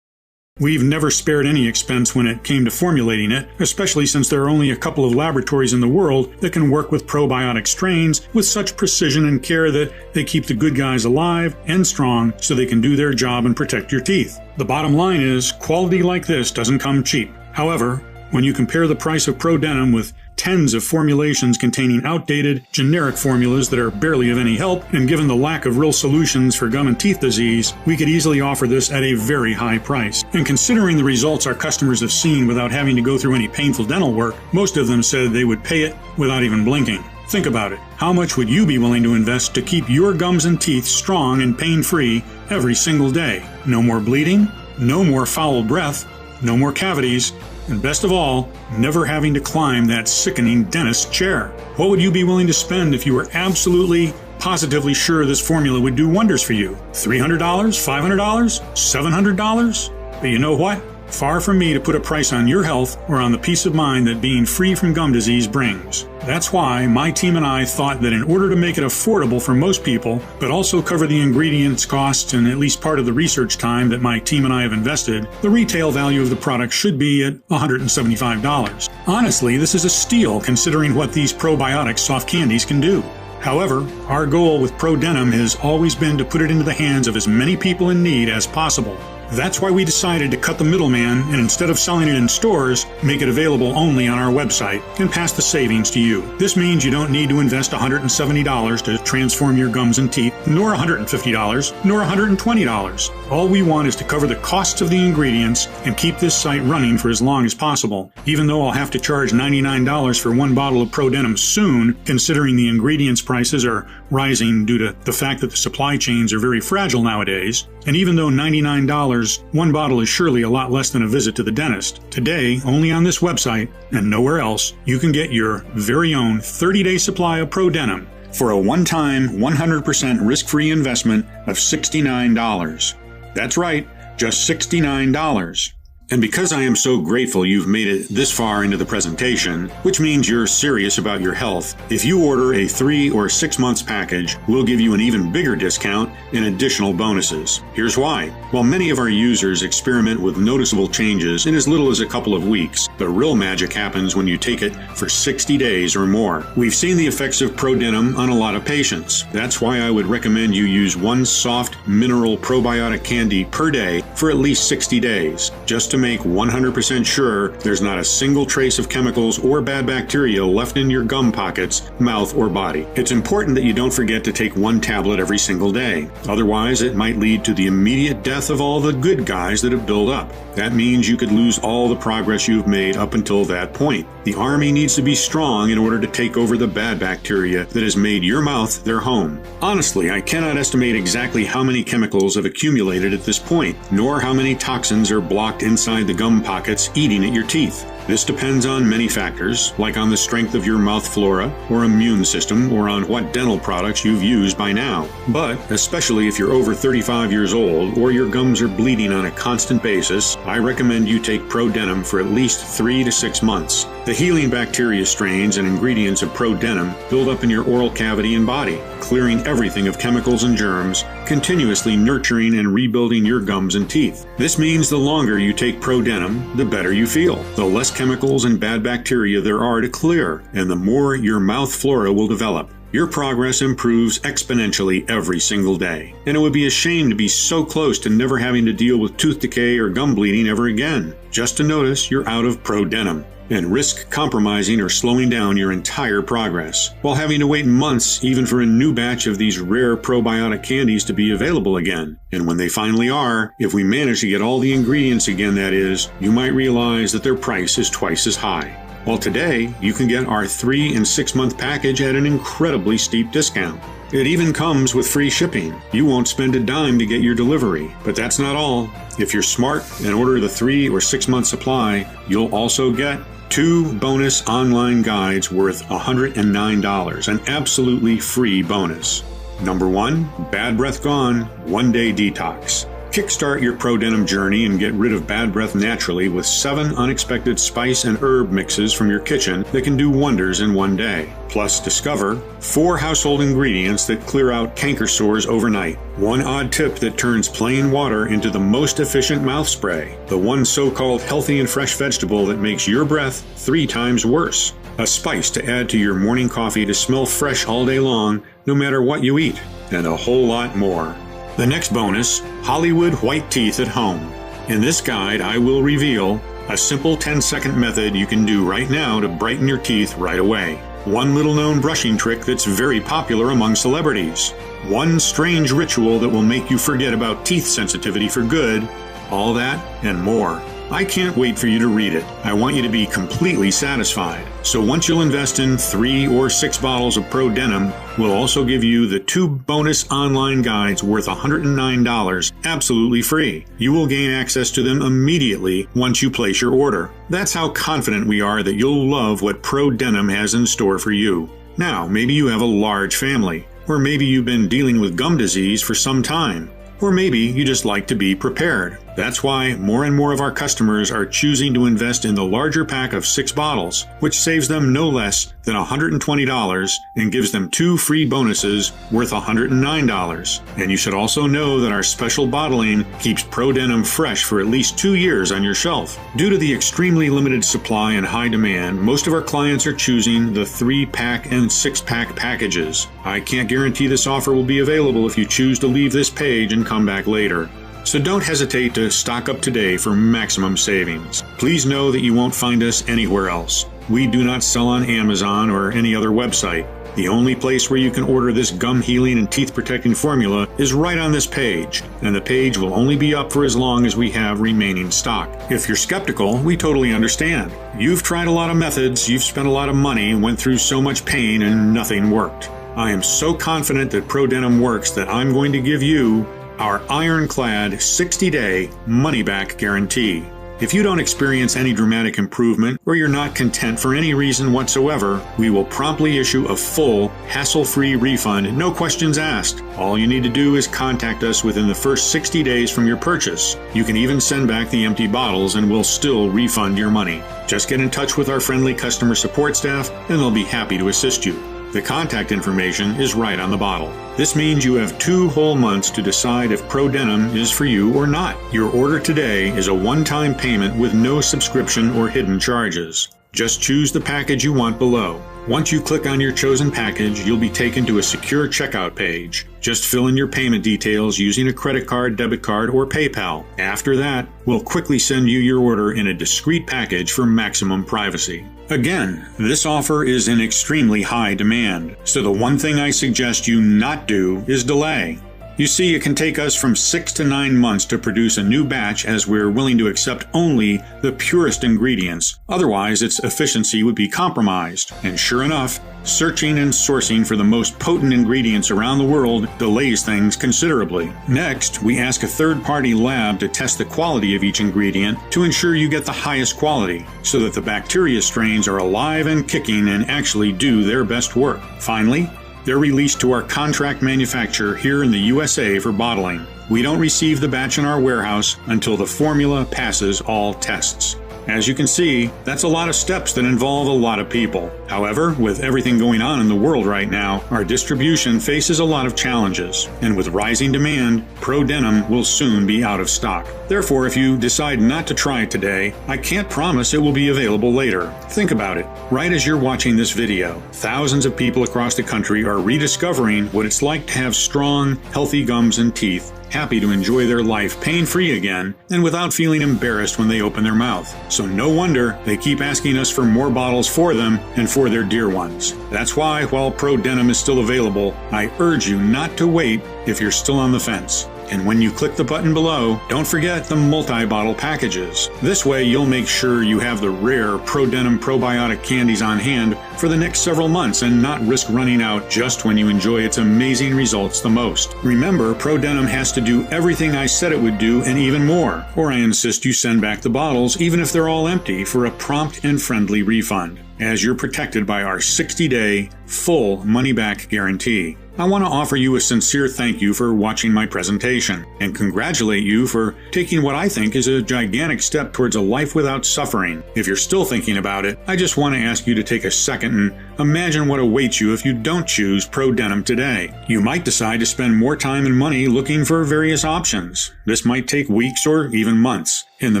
We've never spared any expense when it came to formulating it, especially since there are only a couple of laboratories in the world that can work with probiotic strains with such precision and care that they keep the good guys alive and strong so they can do their job and protect your teeth. The bottom line is, quality like this doesn't come cheap. However, when you compare the price of ProDentum with tens of formulations containing outdated, generic formulas that are barely of any help, and given the lack of real solutions for gum and teeth disease, we could easily offer this at a very high price. And considering the results our customers have seen without having to go through any painful dental work, most of them said they would pay it without even blinking. Think about it. How much would you be willing to invest to keep your gums and teeth strong and pain-free every single day? No more bleeding, no more foul breath, no more cavities, and best of all, never having to climb that sickening dentist chair. What would you be willing to spend if you were absolutely, positively sure this formula would do wonders for you? $300? $500? $700? But you know what? Far from me to put a price on your health or on the peace of mind that being free from gum disease brings. That's why my team and I thought that in order to make it affordable for most people, but also cover the ingredients costs and at least part of the research time that my team and I have invested, the retail value of the product should be at $175. Honestly, this is a steal considering what these probiotic soft candies can do. However, our goal with ProDenim has always been to put it into the hands of as many people in need as possible. That's why we decided to cut the middleman and instead of selling it in stores, make it available only on our website and pass the savings to you. This means you don't need to invest $170 to transform your gums and teeth, nor $150, nor $120. All we want is to cover the costs of the ingredients and keep this site running for as long as possible. Even though I'll have to charge $99 for one bottle of ProDenim soon, considering the ingredients prices are rising due to the fact that the supply chains are very fragile nowadays, and even though $99, one bottle is surely a lot less than a visit to the dentist. Today, only on this website and nowhere else, you can get your very own 30-day supply of ProDenim for a one-time, 100% risk-free investment of $69. That's right, just $69. And because I am so grateful you've made it this far into the presentation, which means you're serious about your health, if you order a 3 or 6 months package, we'll give you an even bigger discount and additional bonuses. Here's why. While many of our users experiment with noticeable changes in as little as a couple of weeks, the real magic happens when you take it for 60 days or more. We've seen the effects of ProDenim on a lot of patients. That's why I would recommend you use one soft mineral probiotic candy per day for at least 60 days, just to make 100% sure there's not a single trace of chemicals or bad bacteria left in your gum pockets, mouth, or body. It's important that you don't forget to take one tablet every single day. Otherwise, it might lead to the immediate death of all the good guys that have built up. That means you could lose all the progress you've made up until that point. The army needs to be strong in order to take over the bad bacteria that has made your mouth their home. Honestly, I cannot estimate exactly how many chemicals have accumulated at this point, nor how many toxins are blocked inside the gum pockets eating at your teeth. This depends on many factors, like on the strength of your mouth flora or immune system, or on what dental products you've used by now. But, especially if you're over 35 years old or your gums are bleeding on a constant basis, I recommend you take ProDenim for at least 3 to 6 months. The healing bacteria strains and ingredients of ProDenim build up in your oral cavity and body, clearing everything of chemicals and germs, continuously nurturing and rebuilding your gums and teeth. This means the longer you take ProDenim, the better you feel. The less chemicals and bad bacteria there are to clear, and the more your mouth flora will develop. Your progress improves exponentially every single day, and it would be a shame to be so close to never having to deal with tooth decay or gum bleeding ever again, just to notice you're out of ProDenim, and risk compromising or slowing down your entire progress, while having to wait months even for a new batch of these rare probiotic candies to be available again. And when they finally are, if we manage to get all the ingredients again, that is, you might realize that their price is twice as high. Well, today, you can get our 3 and 6 month package at an incredibly steep discount. It even comes with free shipping. You won't spend a dime to get your delivery. But that's not all. If you're smart and order the 3 or 6 month supply, you'll also get 2 bonus online guides worth $109, an absolutely free bonus. Number 1, Bad Breath Gone, 1-day detox. Kickstart your ProDenim journey and get rid of bad breath naturally with 7 unexpected spice and herb mixes from your kitchen that can do wonders in 1 day. Plus, discover 4 household ingredients that clear out canker sores overnight. 1 odd tip that turns plain water into the most efficient mouth spray. The 1 so-called healthy and fresh vegetable that makes your breath 3 times worse. A spice to add to your morning coffee to smell fresh all day long, no matter what you eat. And a whole lot more. The next bonus, Hollywood White Teeth at Home. In this guide, I will reveal A simple 10-second method you can do right now to brighten your teeth right away. One little-known brushing trick that's very popular among celebrities. One strange ritual that will make you forget about teeth sensitivity for good. All that and more. I can't wait for you to read it. I want you to be completely satisfied. So once you'll invest in 3 or 6 bottles of Pro Denim, we'll also give you the 2 bonus online guides worth $109 absolutely free. You will gain access to them immediately once you place your order. That's how confident we are that you'll love what Pro Denim has in store for you. Now, maybe you have a large family, or maybe you've been dealing with gum disease for some time. Or maybe you just like to be prepared. That's why more and more of our customers are choosing to invest in the larger pack of 6 bottles, which saves them no less than $120 and gives them 2 free bonuses worth $109. And you should also know that our special bottling keeps Pro Denim fresh for at least 2 years on your shelf. Due to the extremely limited supply and high demand, most of our clients are choosing the 3-pack and 6-pack packages. I can't guarantee this offer will be available if you choose to leave this page and come back later. So don't hesitate to stock up today for maximum savings. Please know that you won't find us anywhere else. We do not sell on Amazon or any other website. The only place where you can order this gum healing and teeth protecting formula is right on this page, and the page will only be up for as long as we have remaining stock. If you're skeptical, we totally understand. You've tried a lot of methods, you've spent a lot of money, went through so much pain, and nothing worked. I am so confident that Pro Denim works that I'm going to give you our ironclad 60-day money-back guarantee. If you don't experience any dramatic improvement or you're not content for any reason whatsoever, we will promptly issue a full, hassle-free refund, no questions asked. All you need to do is contact us within the first 60 days from your purchase. You can even send back the empty bottles and we'll still refund your money. Just get in touch with our friendly customer support staff and they'll be happy to assist you. The contact information is right on the bottle. This means you have 2 whole months to decide if Pro Denim is for you or not. Your order today is a one-time payment with no subscription or hidden charges. Just choose the package you want below. Once you click on your chosen package, you'll be taken to a secure checkout page. Just fill in your payment details using a credit card, debit card, or PayPal. After that, we'll quickly send you your order in a discreet package for maximum privacy. Again, this offer is in extremely high demand, so the one thing I suggest you not do is delay. You see, it can take us from 6 to 9 months to produce a new batch as we're willing to accept only the purest ingredients. Otherwise, its efficiency would be compromised. And sure enough, searching and sourcing for the most potent ingredients around the world delays things considerably. Next, we ask a third-party lab to test the quality of each ingredient to ensure you get the highest quality, so that the bacteria strains are alive and kicking and actually do their best work. Finally, they're released to our contract manufacturer here in the USA for bottling. We don't receive the batch in our warehouse until the formula passes all tests. As you can see, that's a lot of steps that involve a lot of people. However, with everything going on in the world right now, our distribution faces a lot of challenges. And with rising demand, Pro Denim will soon be out of stock. Therefore, if you decide not to try it today, I can't promise it will be available later. Think about it. Right as you're watching this video, thousands of people across the country are rediscovering what it's like to have strong, healthy gums and teeth, happy to enjoy their life pain-free again and without feeling embarrassed when they open their mouth. So no wonder they keep asking us for more bottles for them and for their dear ones. That's why, while Pro Denim is still available, I urge you not to wait if you're still on the fence. And when you click the button below, don't forget the multi-bottle packages. This way you'll make sure you have the rare Pro Denim probiotic candies on hand for the next several months and not risk running out just when you enjoy its amazing results the most. Remember, Pro Denim has to do everything I said it would do and even more, or I insist you send back the bottles even if they're all empty for a prompt and friendly refund, as you're protected by our 60-day full money-back guarantee. I want to offer you a sincere thank you for watching my presentation and congratulate you for taking what I think is a gigantic step towards a life without suffering. If you're still thinking about it, I just want to ask you to take a second and imagine what awaits you if you don't choose Pro Denim today. You might decide to spend more time and money looking for various options. This might take weeks or even months. In the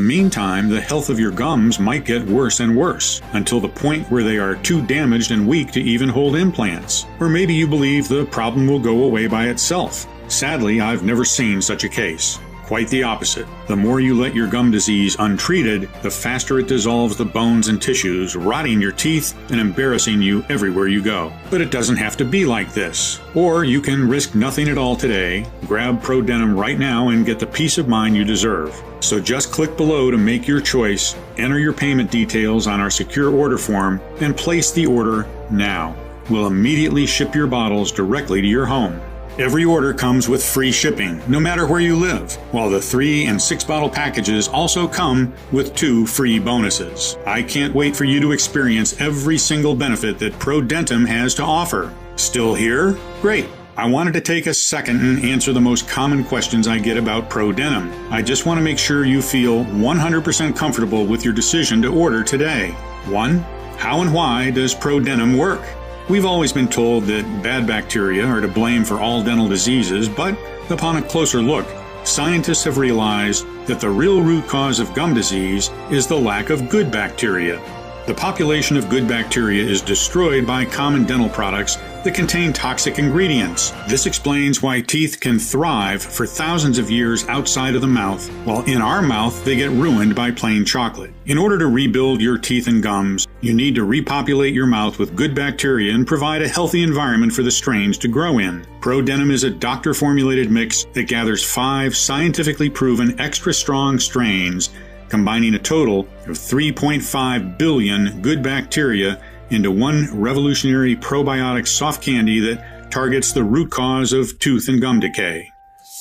meantime, the health of your gums might get worse and worse, until the point where they are too damaged and weak to even hold implants. Or maybe you believe the problem will go away by itself. Sadly, I've never seen such a case. Quite the opposite. The more you let your gum disease untreated, the faster it dissolves the bones and tissues, rotting your teeth and embarrassing you everywhere you go. But it doesn't have to be like this. Or you can risk nothing at all today, grab ProDenim right now and get the peace of mind you deserve. So just click below to make your choice, enter your payment details on our secure order form, and place the order now. We'll immediately ship your bottles directly to your home. Every order comes with free shipping, no matter where you live, while the 3 and 6 bottle packages also come with 2 free bonuses. I can't wait for you to experience every single benefit that ProDenim has to offer. Still here? Great. I wanted to take a second and answer the most common questions I get about ProDenim. I just want to make sure you feel 100% comfortable with your decision to order today. 1. How and why does ProDenim work? We've always been told that bad bacteria are to blame for all dental diseases, but upon a closer look, scientists have realized that the real root cause of gum disease is the lack of good bacteria. The population of good bacteria is destroyed by common dental products that contain toxic ingredients. This explains why teeth can thrive for thousands of years outside of the mouth, while in our mouth they get ruined by plain chocolate. In order to rebuild your teeth and gums, you need to repopulate your mouth with good bacteria and provide a healthy environment for the strains to grow in. ProDenim is a doctor-formulated mix that gathers 5 scientifically proven extra strong strains, combining a total of 3.5 billion good bacteria into one revolutionary probiotic soft candy that targets the root cause of tooth and gum decay.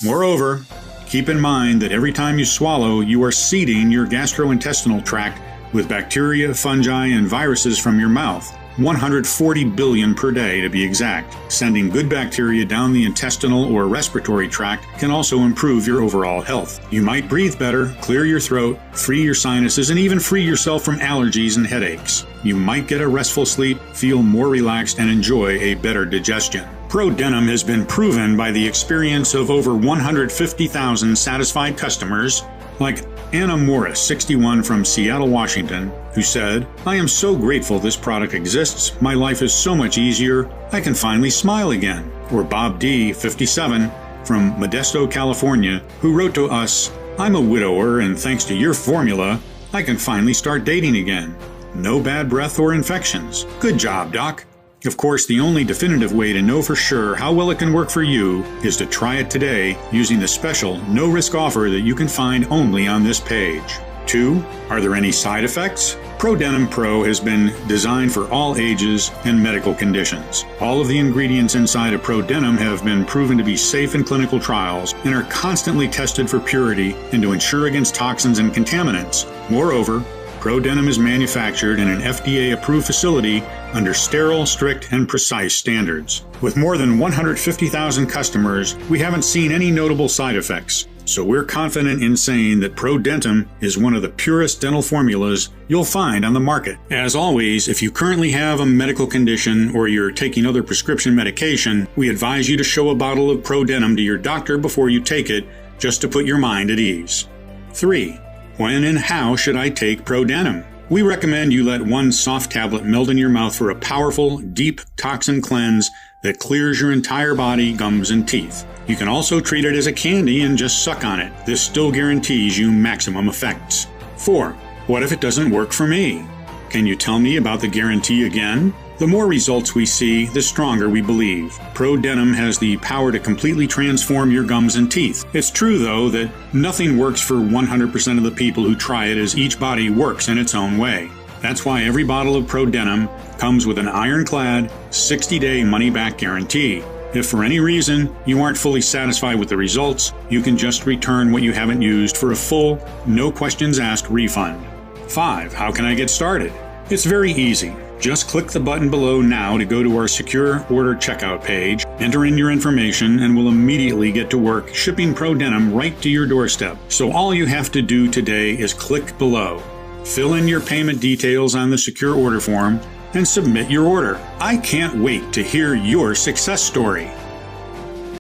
Moreover, keep in mind that every time you swallow, you are seeding your gastrointestinal tract with bacteria, fungi, and viruses from your mouth. 140 billion per day to be exact. Sending good bacteria down the intestinal or respiratory tract can also improve your overall health. You might breathe better, clear your throat, free your sinuses, and even free yourself from allergies and headaches. You might get a restful sleep, feel more relaxed, and enjoy a better digestion. ProDenim has been proven by the experience of over 150,000 satisfied customers, like Anna Morris, 61, from Seattle, Washington, who said, "I am so grateful this product exists. My life is so much easier. I can finally smile again." Or Bob D., 57, from Modesto, California, who wrote to us, "I'm a widower, and thanks to your formula, I can finally start dating again. No bad breath or infections. Good job, Doc." Of course, the only definitive way to know for sure how well it can work for you is to try it today using the special no-risk offer that you can find only on this page. 2. Are there any side effects? ProDenim Pro has been designed for all ages and medical conditions. All of the ingredients inside of ProDenim have been proven to be safe in clinical trials and are constantly tested for purity and to ensure against toxins and contaminants. Moreover, ProDenim is manufactured in an FDA-approved facility under sterile, strict, and precise standards. With more than 150,000 customers, we haven't seen any notable side effects, so we're confident in saying that ProDenim is one of the purest dental formulas you'll find on the market. As always, if you currently have a medical condition or you're taking other prescription medication, we advise you to show a bottle of ProDenim to your doctor before you take it, just to put your mind at ease. 3. When and how should I take ProDenim? We recommend you let one soft tablet melt in your mouth for a powerful, deep toxin cleanse that clears your entire body, gums, and teeth. You can also treat it as a candy and just suck on it. This still guarantees you maximum effects. 4. What if it doesn't work for me? Can you tell me about the guarantee again? The more results we see, the stronger we believe. ProDenim has the power to completely transform your gums and teeth. It's true, though, that nothing works for 100% of the people who try it, as each body works in its own way. That's why every bottle of ProDenim comes with an ironclad 60-day money-back guarantee. If for any reason you aren't fully satisfied with the results, you can just return what you haven't used for a full, no questions asked refund. 5. How can I get started? It's very easy. Just click the button below now to go to our secure order checkout page, enter in your information, and we'll immediately get to work shipping ProDenim right to your doorstep. So all you have to do today is click below, fill in your payment details on the secure order form, and submit your order. I can't wait to hear your success story.